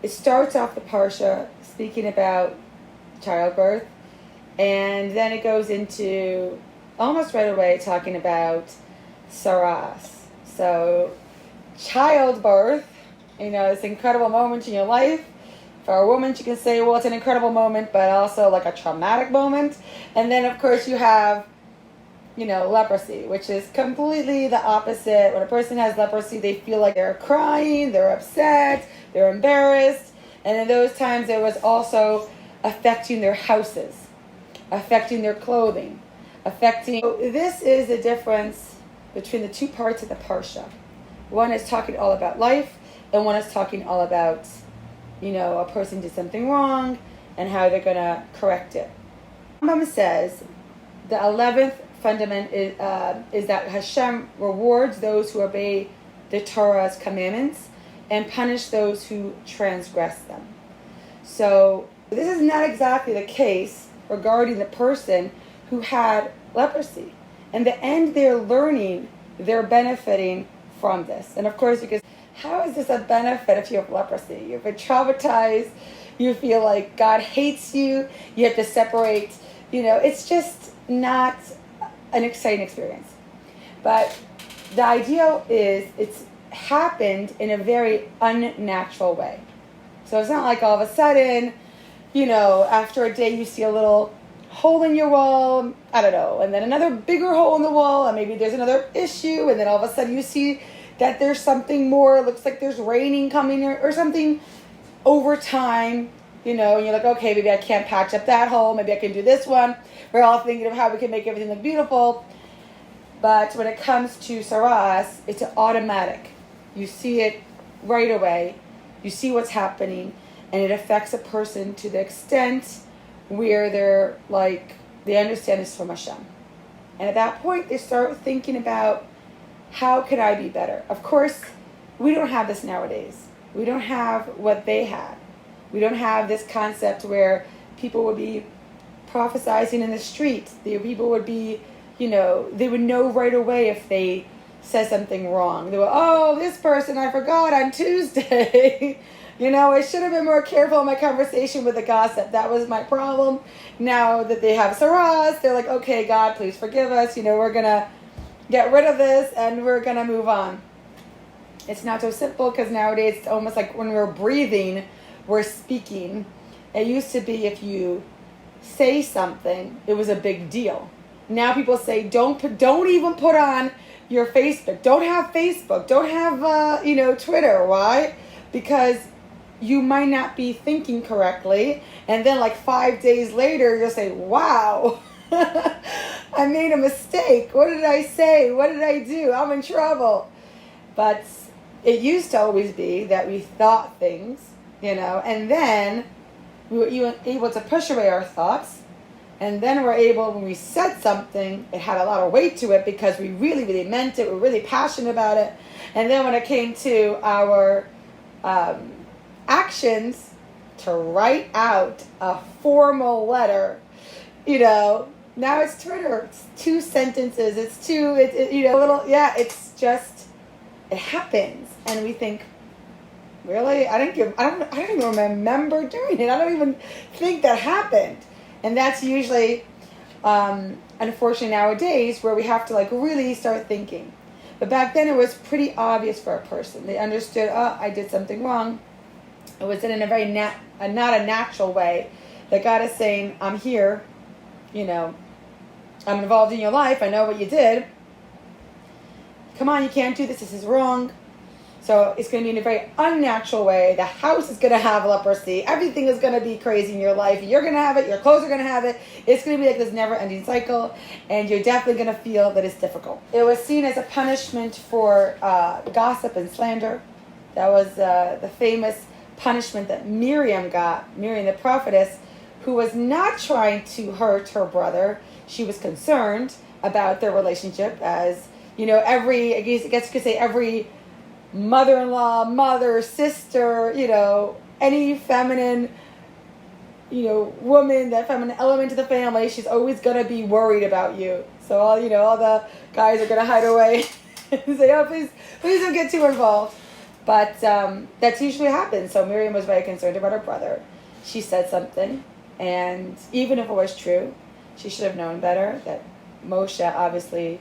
it starts off the Parsha speaking about childbirth, and then it goes into almost right away talking about saras. So childbirth, this incredible moment in your life. For a woman, you can say, well, it's an incredible moment, but also like a traumatic moment. And then, of course, you have, leprosy, which is completely the opposite. When a person has leprosy, they feel like they're crying, they're upset, they're embarrassed. And in those times, it was also affecting their houses, affecting their clothing, So this is the difference between the two parts of the Parsha. One is talking all about life, and one is talking all about, a person did something wrong and how they're going to correct it. Rambam says the 11th fundament is that Hashem rewards those who obey the Torah's commandments and punish those who transgress them. So this is not exactly the case regarding the person who had leprosy. In the end, they're learning, they're benefiting from this. And of course, because how is this a benefit if you have leprosy? You've been traumatized, you feel like God hates you, you have to separate, it's just not an exciting experience. But the idea is it's happened in a very unnatural way. So it's not like all of a sudden, after a day you see a little hole in your wall, I don't know, and then another bigger hole in the wall, and maybe there's another issue, and then all of a sudden you see that there's something more, it looks like there's raining coming or something over time, and you're like, okay, maybe I can't patch up that hole, maybe I can do this one. We're all thinking of how we can make everything look beautiful. But when it comes to saras, it's automatic. You see it right away. You see what's happening, and it affects a person to the extent where they're like, they understand it's from Hashem. And at that point, they start thinking about, how can I be better? Of course, we don't have this nowadays. We don't have what they had. We don't have this concept where people would be prophesizing in the street. People would be, they would know right away if they said something wrong. They were, this person I forgot on Tuesday. I should have been more careful in my conversation with the gossip. That was my problem. Now that they have saras, they're like, okay, God, please forgive us. We're going to get rid of this and we're going to move on. It's not so simple because nowadays it's almost like when we're breathing, we're speaking. It used to be if you say something, it was a big deal. Now people say, don't even put on your Facebook. Don't have Facebook. Don't have, Twitter. Why? Because you might not be thinking correctly. And then like 5 days later, you'll say, wow, I made a mistake. What did I say? What did I do? I'm in trouble. But it used to always be that we thought things, and then we were able to push away our thoughts. And then we're able, when we said something, it had a lot of weight to it because we really, really meant it. We're really passionate about it. And then when it came to our actions, to write out a formal letter, now it's Twitter. It's 2 sentences. It's it's just, it happens. And we think, really? I don't even remember doing it. I don't even think that happened. And that's usually, unfortunately nowadays, where we have to really start thinking. But back then it was pretty obvious for a person. They understood, I did something wrong. It was in a very not a natural way that God is saying, I'm here, I'm involved in your life. I know what you did. Come on, you can't do this. This is wrong. So it's going to be in a very unnatural way. The house is going to have leprosy. Everything is going to be crazy in your life. You're going to have it. Your clothes are going to have it. It's going to be like this never-ending cycle. And you're definitely going to feel that it's difficult. It was seen as a punishment for gossip and slander. That was the famous punishment that Miriam got. Miriam, the prophetess, who was not trying to hurt her brother. She was concerned about their relationship as, I guess you could say every mother-in-law, mother, sister, any feminine, woman, that feminine element of the family, she's always going to be worried about you. So all the guys are going to hide away and say, oh, please don't get too involved. But that's usually happens. So Miriam was very concerned about her brother. She said something, and even if it was true, she should have known better that Moshe obviously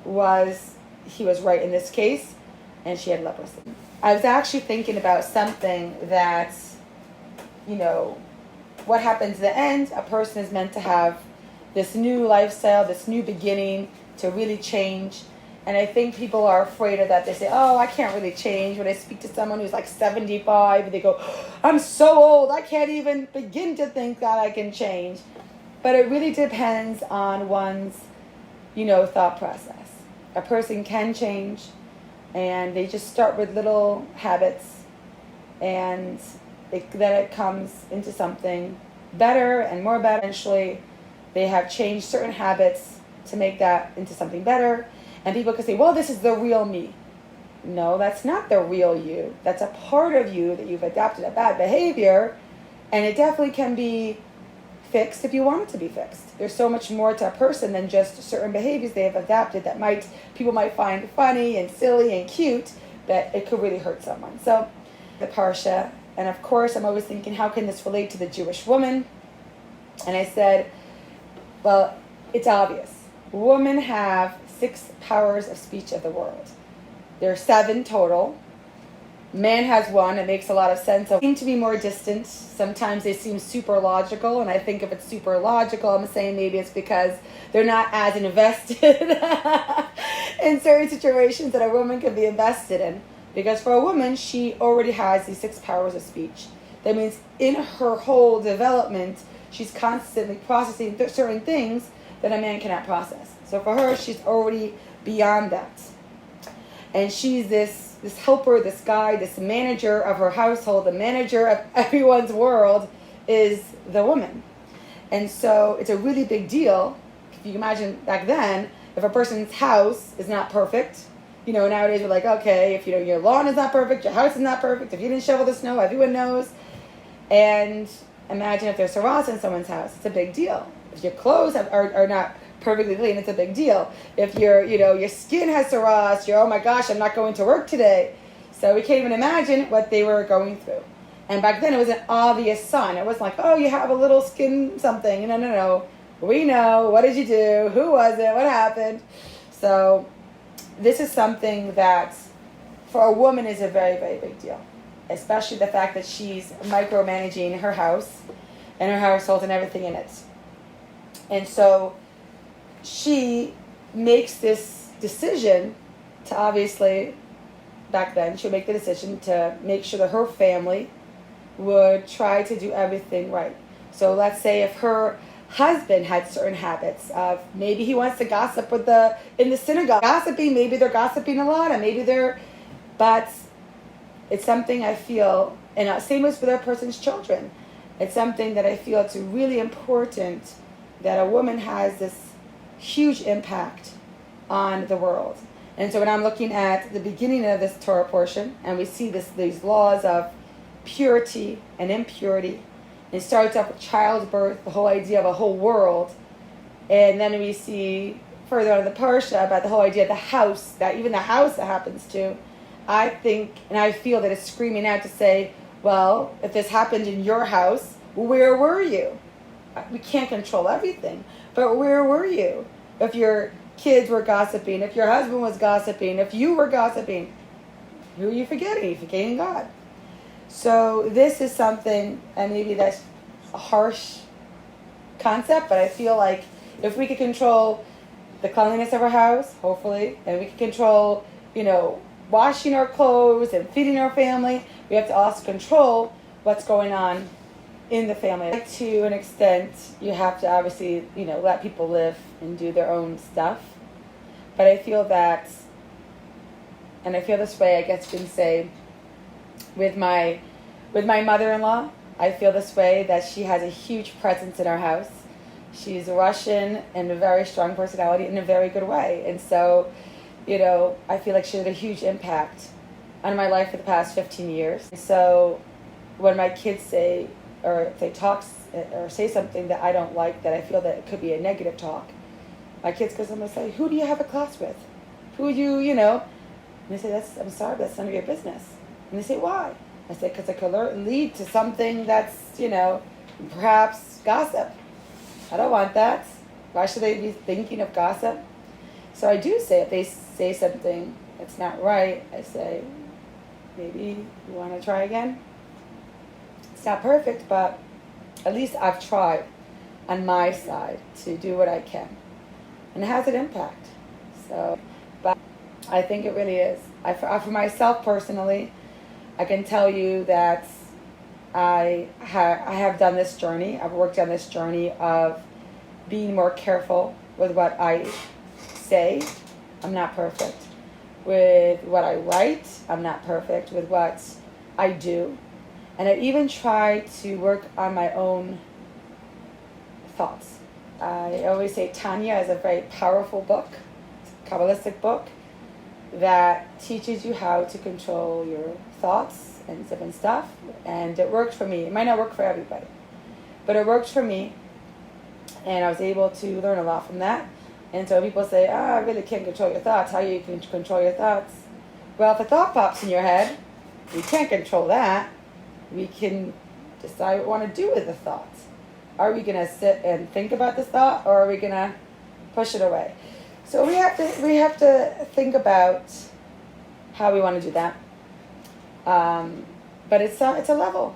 he was right in this case, and she had leprosy. I was actually thinking about something that, what happens at the end, a person is meant to have this new lifestyle, this new beginning to really change. And I think people are afraid of that. They say, oh, I can't really change. When I speak to someone who's like 75, they go, I'm so old, I can't even begin to think that I can change. But it really depends on one's, thought process. A person can change, and they just start with little habits, and then it comes into something better and more better. Eventually, they have changed certain habits to make that into something better. And people can say, well, this is the real me. No, that's not the real you. That's a part of you that you've adopted a bad behavior, and it definitely can be fixed if you want it to be fixed. There's so much more to a person than just certain behaviors they have adapted that people might find funny and silly and cute, that it could really hurt someone. So the Parsha, and of course I'm always thinking, how can this relate to the Jewish woman? And I said, well, it's obvious. Women have 6 powers of speech of the world. There are 7 total. Man has 1. It makes a lot of sense. They seem to be more distant. Sometimes they seem super logical, and I think if it's super logical, I'm saying maybe it's because they're not as invested in certain situations that a woman can be invested in. Because for a woman, she already has these 6 powers of speech. That means in her whole development, she's constantly processing certain things that a man cannot process. So for her, she's already beyond that. And she's this helper, this guide, this manager of her household, the manager of everyone's world is the woman. And so it's a really big deal. If you imagine back then, if a person's house is not perfect, nowadays we're like, okay, if your lawn is not perfect, your house is not perfect, if you didn't shovel the snow, everyone knows. And imagine if there's saras in someone's house, it's a big deal. If your clothes are not perfectly clean, it's a big deal. If your skin has saras, oh my gosh, I'm not going to work today. So we can't even imagine what they were going through. And back then it was an obvious sign. It wasn't like, oh, you have a little skin something. No. We know. What did you do? Who was it? What happened? So this is something that for a woman is a very, very big deal. Especially the fact that she's micromanaging her house and her household and everything in it. And so she makes this decision to obviously, back then, she'll make the decision to make sure that her family would try to do everything right. So let's say if her husband had certain habits of maybe he wants to gossip in the synagogue. Gossiping, maybe they're gossiping a lot, and but it's something I feel, and same as with a person's children, it's something that I feel it's really important that a woman has this huge impact on the world. And so when I'm looking at the beginning of this Torah portion, and we see these laws of purity and impurity, and it starts off with childbirth, the whole idea of a whole world, and then we see further on in the Parsha about the whole idea of the house, that even the house that happens to, I think, and I feel that it's screaming out to say, well, if this happened in your house, where were you? We can't control everything, but where were you? If your kids were gossiping, if your husband was gossiping, if you were gossiping, who are you forgetting? You're forgetting God. So this is something, and maybe that's a harsh concept, but I feel like if we could control the cleanliness of our house, hopefully, and we can control, washing our clothes and feeding our family, we have to also control what's going on in the family. To an extent, you have to obviously, let people live and do their own stuff. But I feel that, and I feel this way, I guess you can say, with my mother-in-law, I feel this way, that she has a huge presence in our house. She's Russian and a very strong personality in a very good way. And so, I feel like she had a huge impact on my life for the past 15 years. And so when my kids say, or if they talk or say something that I don't like, that I feel that it could be a negative talk, my kids go somewhere and say, who do you have a class with? Who do you, And I say, I'm sorry, but that's none of your business. And they say, why? I say, because it could lead to something that's, perhaps gossip. I don't want that. Why should they be thinking of gossip? So I do say, if they say something that's not right, I say, maybe you want to try again? It's not perfect, but at least I've tried on my side to do what I can. And it has an impact. So, but I think it really is. For myself personally, I can tell you that I have done this journey. I've worked on this journey of being more careful with what I say. I'm not perfect. With what I write, I'm not perfect. With what I do. And I even try to work on my own thoughts. I always say Tanya is a very powerful book, Kabbalistic book, that teaches you how to control your thoughts and different stuff. And it worked for me. It might not work for everybody, but it worked for me. And I was able to learn a lot from that. And so people say, I really can't control your thoughts. How you can control your thoughts? Well, if a thought pops in your head, we can't control that. We can decide what we want to do with the thought. Are we going to sit and think about this thought, or are we going to push it away? So we have to think about how we want to do that. But it's a level.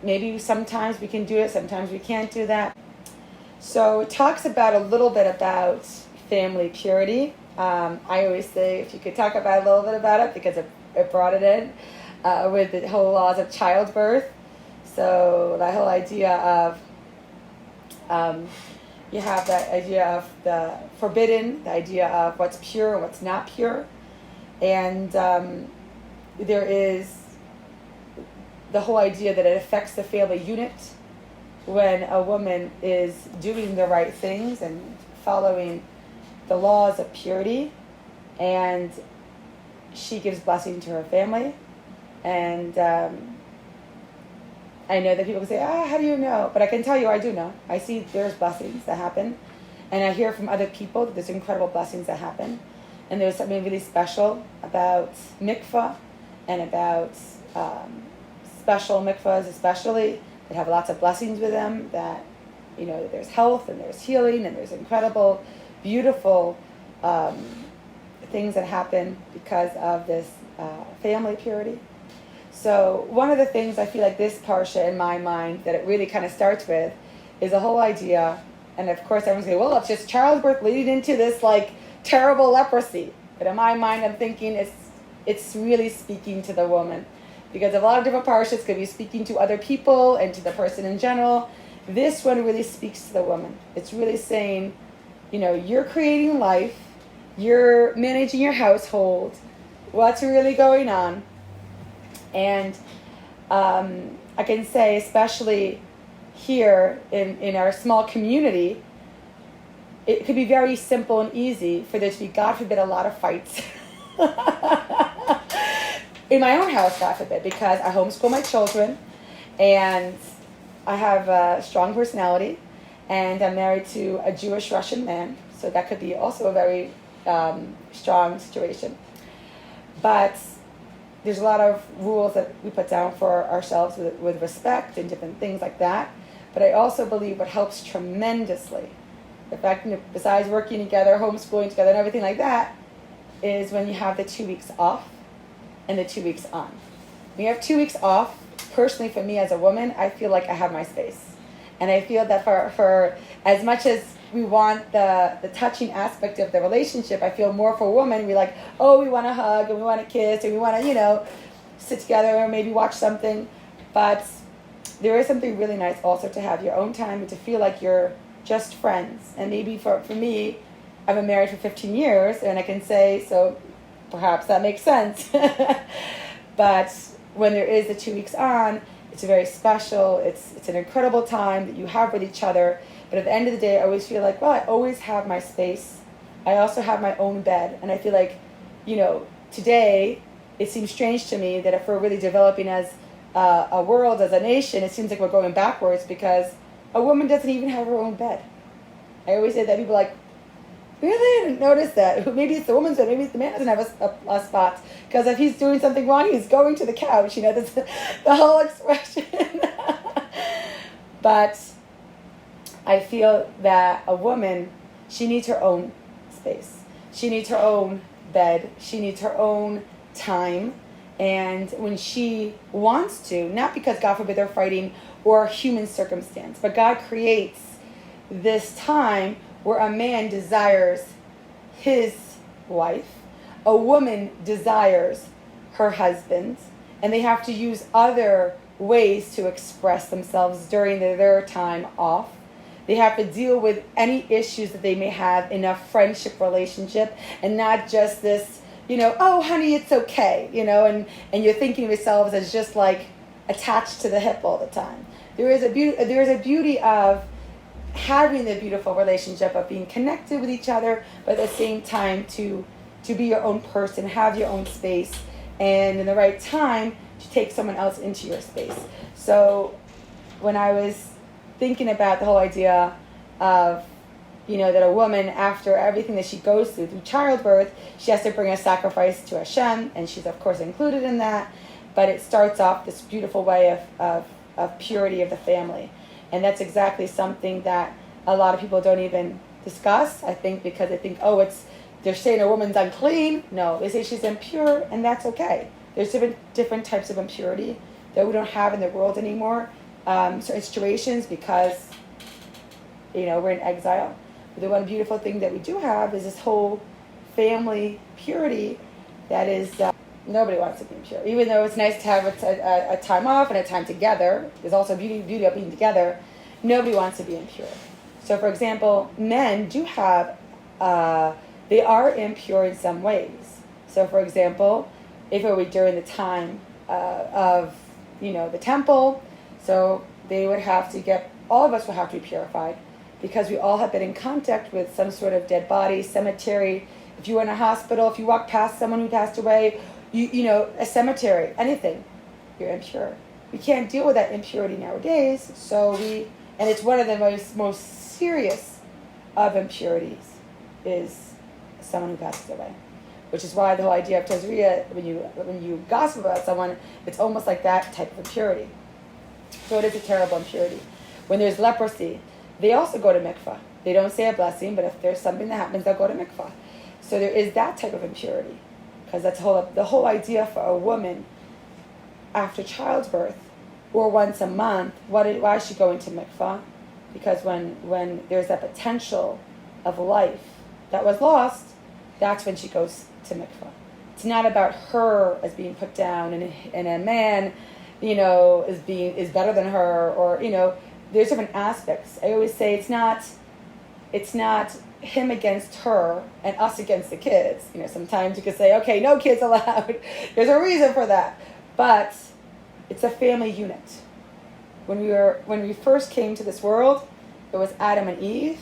Maybe sometimes we can do it, sometimes we can't do that. So it talks about a little bit about family purity. I always say, if you could talk about a little bit about it, because it brought it in with the whole laws of childbirth. So that whole idea of you have that idea of the forbidden, the idea of what's pure and what's not pure. And there is the whole idea that it affects the family unit when a woman is doing the right things and following the laws of purity, and she gives blessing to her family. And I know that people can say, how do you know? But I can tell you, I do know. I see there's blessings that happen. And I hear from other people that there's incredible blessings that happen. And there's something really special about mikvah and about special mikvahs especially that have lots of blessings with them, that, there's health and there's healing and there's incredible, beautiful things that happen because of this family purity. So one of the things I feel like this parsha in my mind that it really kind of starts with is the whole idea, and of course everyone's saying, well, it's just childbirth leading into this terrible leprosy. But in my mind I'm thinking it's really speaking to the woman. Because a lot of different parshas could be speaking to other people and to the person in general. This one really speaks to the woman. It's really saying, you're creating life, you're managing your household, what's really going on. And I can say, especially here in our small community, it could be very simple and easy for there to be, God forbid, a lot of fights. In my own house, God forbid, because I homeschool my children, and I have a strong personality, and I'm married to a Jewish Russian man, so that could be also a very strong situation. But there's a lot of rules that we put down for ourselves with respect and different things like that. But I also believe what helps tremendously, the fact, besides working together, homeschooling together, and everything like that, is when you have the 2 weeks off and the 2 weeks on. When you have 2 weeks off, personally for me as a woman, I feel like I have my space. And I feel that for as much as we want the touching aspect of the relationship, I feel more for women, we want to hug and we want to kiss and we want to, sit together or maybe watch something. But there is something really nice also to have your own time and to feel like you're just friends. And maybe for me, I've been married for 15 years and I can say, so perhaps that makes sense. But when there is the 2 weeks on, it's very special. It's an incredible time that you have with each other. But at the end of the day, I always feel like, well, I always have my space. I also have my own bed. And I feel like, today, it seems strange to me that if we're really developing as a world, as a nation, it seems like we're going backwards because a woman doesn't even have her own bed. I always say that people Really? I didn't notice that. Maybe it's the woman's bed. Maybe it's the man doesn't have a spot. Because if he's doing something wrong, he's going to the couch. That's the whole expression. But I feel that a woman, she needs her own space. She needs her own bed. She needs her own time. And when she wants to, not because, God forbid, they're fighting or human circumstance, but God creates this time where a man desires his wife, a woman desires her husband, and they have to use other ways to express themselves during their time off. They have to deal with any issues that they may have in a friendship relationship, and not just this, oh, honey, it's okay, and you're thinking of yourselves as just like attached to the hip all the time. There is a beauty of having the beautiful relationship of being connected with each other, but at the same time to be your own person, have your own space, and in the right time to take someone else into your space. So when I was thinking about the whole idea of that a woman, after everything that she goes through childbirth, she has to bring a sacrifice to Hashem, and she's of course included in that, but it starts off this beautiful way of purity of the family. And that's exactly something that a lot of people don't even discuss, I think, because they think, they're saying a woman's unclean. No, they say she's impure, and that's okay. There's different types of impurity that we don't have in the world anymore. Certain situations, because, we're in exile. But the one beautiful thing that we do have is this whole family purity that is... nobody wants to be impure. Even though it's nice to have a time off and a time together, there's also beauty of being together, nobody wants to be impure. So, for example, men do have, they are impure in some ways. So, for example, if it were during the time of, the temple, so they would have to all of us would have to be purified, because we all have been in contact with some sort of dead body, cemetery. If you were in a hospital, if you walked past someone who passed away, a cemetery, anything, you're impure. We can't deal with that impurity nowadays, and it's one of the most serious of impurities is someone who passes away, which is why the whole idea of Tazria, when you gossip about someone, it's almost like that type of impurity. So it is a terrible impurity. When there's leprosy, they also go to mikvah. They don't say a blessing, but if there's something that happens, they'll go to mikvah. So there is that type of impurity. Because that's the whole idea for a woman after childbirth, or once a month. Why is she going to mikvah? Because when there's that potential of life that was lost, that's when she goes to mikvah. It's not about her as being put down, and a man, is better than her, or there's different aspects. I always say it's not him against her and us against the kids. Sometimes you could say, okay, no kids allowed. There's a reason for that. But it's a family unit. When we first came to this world, it was Adam and Eve.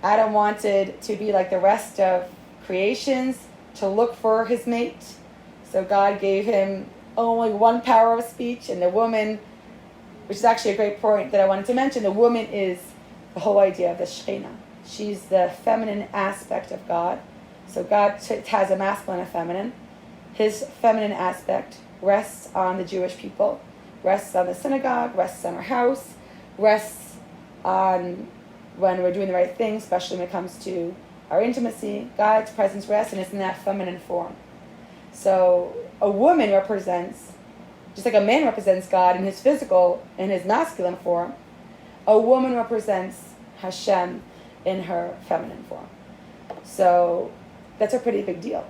Adam wanted to be like the rest of creations, to look for his mate. So God gave him only one power of speech, and the woman, which is actually a great point that I wanted to mention, the woman is the whole idea of the Shekhinah. She's the feminine aspect of God. So God has a masculine and a feminine. His feminine aspect rests on the Jewish people, rests on the synagogue, rests on our house, rests on when we're doing the right thing, especially when it comes to our intimacy. God's presence rests, and it's in that feminine form. So a woman represents, just like a man represents God in his physical, in his masculine form, a woman represents Hashem in her feminine form. So that's a pretty big deal.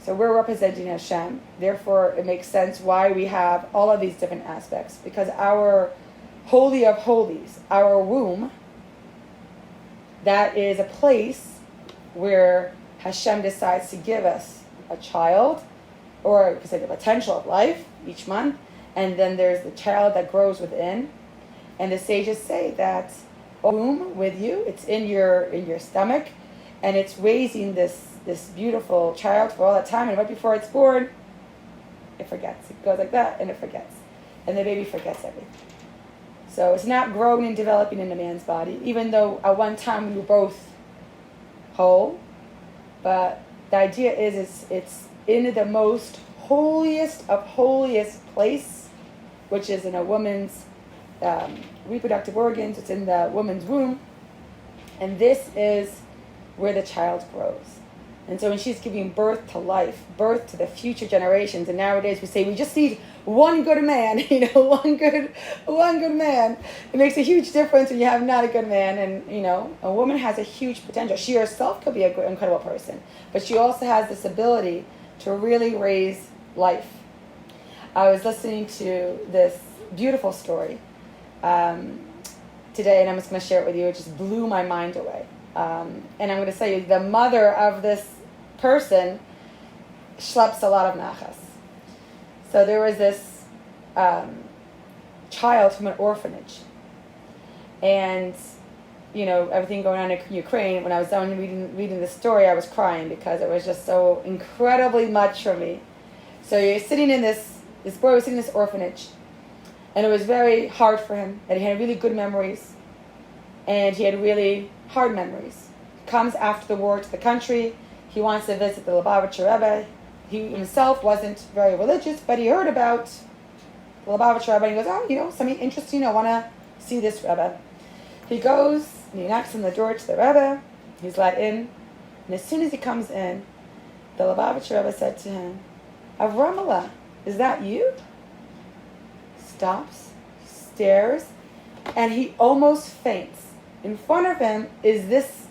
So we're representing Hashem. Therefore, it makes sense why we have all of these different aspects. Because our Holy of Holies, our womb, that is a place where Hashem decides to give us a child, or because of the potential of life each month. And then there's the child that grows within. And the sages say that womb with you, it's in your stomach, and it's raising this beautiful child for all that time, and right before it's born, it forgets. It goes like that, and it forgets. And the baby forgets everything. So it's not growing and developing in a man's body, even though at one time we were both whole, But the idea is it's in the most holiest of holiest place, which is in a woman's reproductive organs. It's in the woman's womb. And this is where the child grows. And so when she's giving birth to life, birth to the future generations, and nowadays we say we just need one good man, one good man. It makes a huge difference when you have not a good man. And, a woman has a huge potential. She herself could be an incredible person, but she also has this ability to really raise life. I was listening to this beautiful story today, and I'm just going to share it with you. It just blew my mind away. And I'm going to say the mother of this person schleps a lot of nachas. So there was this child from an orphanage. And, everything going on in Ukraine, when I was done reading the story, I was crying because it was just so incredibly much for me. So you're sitting in this boy was sitting in this orphanage, and it was very hard for him, and he had really good memories, and he had really hard memories. He comes after the war to the country. He wants to visit the Lubavitcher Rebbe. He himself wasn't very religious, but he heard about the Lubavitcher Rebbe, and he goes, something interesting, I want to see this Rebbe. He goes, and he knocks on the door to the Rebbe. He's let in, and as soon as he comes in, the Lubavitcher Rebbe said to him, Avramala, is that you? Stops, stares, and he almost faints. In front of him is this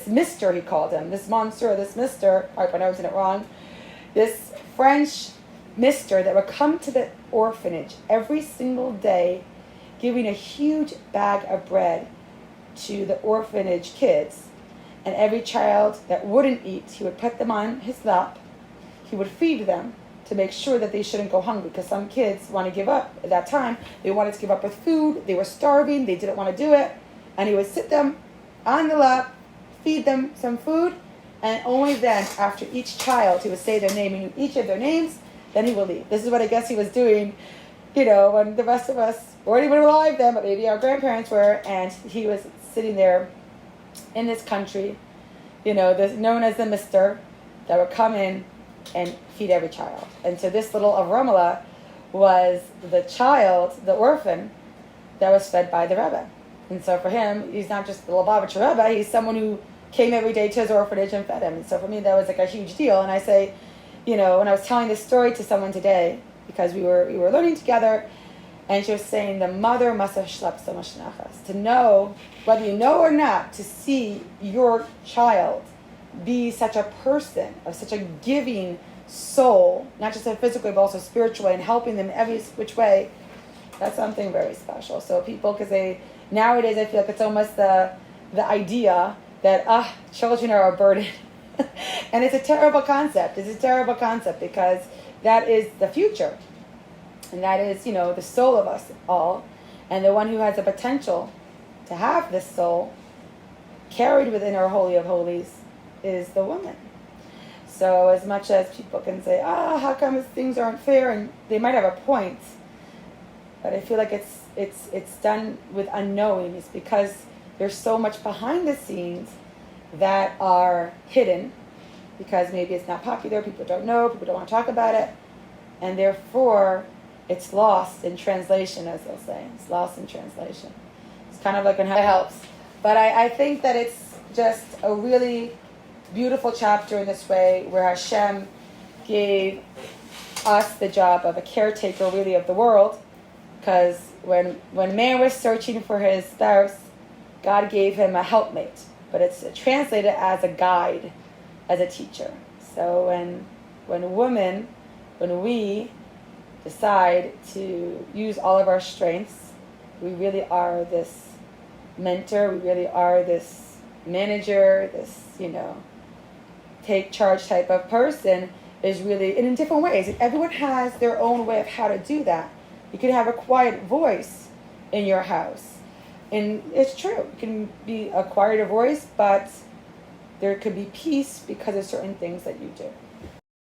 mister, he called him, this monsieur, this mister, I pronouncing it wrong, this French mister that would come to the orphanage every single day, giving a huge bag of bread to the orphanage kids. And every child that wouldn't eat, he would put them on his lap. He would feed them to make sure that they shouldn't go hungry, because some kids want to give up at that time. They wanted to give up with food. They were starving. They didn't want to do it. And he would sit them on the lap, feed them some food, and only then, after each child, he would say their name, and knew each of their names, then he would leave. This is what I guess he was doing, when the rest of us weren't even alive then, but maybe our grandparents were, and he was sitting there in this country, this known as the mister, that would come in and feed every child. And so this little Avramala was the child, the orphan, that was fed by the Rebbe. And so for him, he's not just the Lubavitcher Rebbe, he's someone who came every day to his orphanage and fed him. And so for me, that was like a huge deal. And I say, when I was telling this story to someone today, because we were learning together, and she was saying the mother must have schlepped so much nachas. To know, whether you know or not, to see your child be such a person of such a giving soul, not just physically but also spiritually, and helping them every which way, that's something very special. So people, because nowadays I feel like it's almost the idea that children are a burden. And it's a terrible concept. It's a terrible concept, because that is the future. And that is, the soul of us all. And the one who has the potential to have this soul carried within our Holy of Holies is the woman. So as much as people can say, how come things aren't fair? And they might have a point. But I feel like it's done with unknowing. It's because there's so much behind the scenes that are hidden, because maybe it's not popular, people don't know, people don't want to talk about it, and therefore it's lost in translation, as they'll say. It's lost in translation. It's kind of like when it helps. But I think that it's just a really beautiful chapter in this way, where Hashem gave us the job of a caretaker, really, of the world, because when man was searching for his spouse, God gave him a helpmate. But it's translated as a guide, as a teacher. So when we decide to use all of our strengths, we really are this mentor, we really are this manager, this, take charge type of person, is really, and in different ways. And everyone has their own way of how to do that. You can have a quiet voice in your house. And it's true, it can be a quieter voice, but there could be peace because of certain things that you do.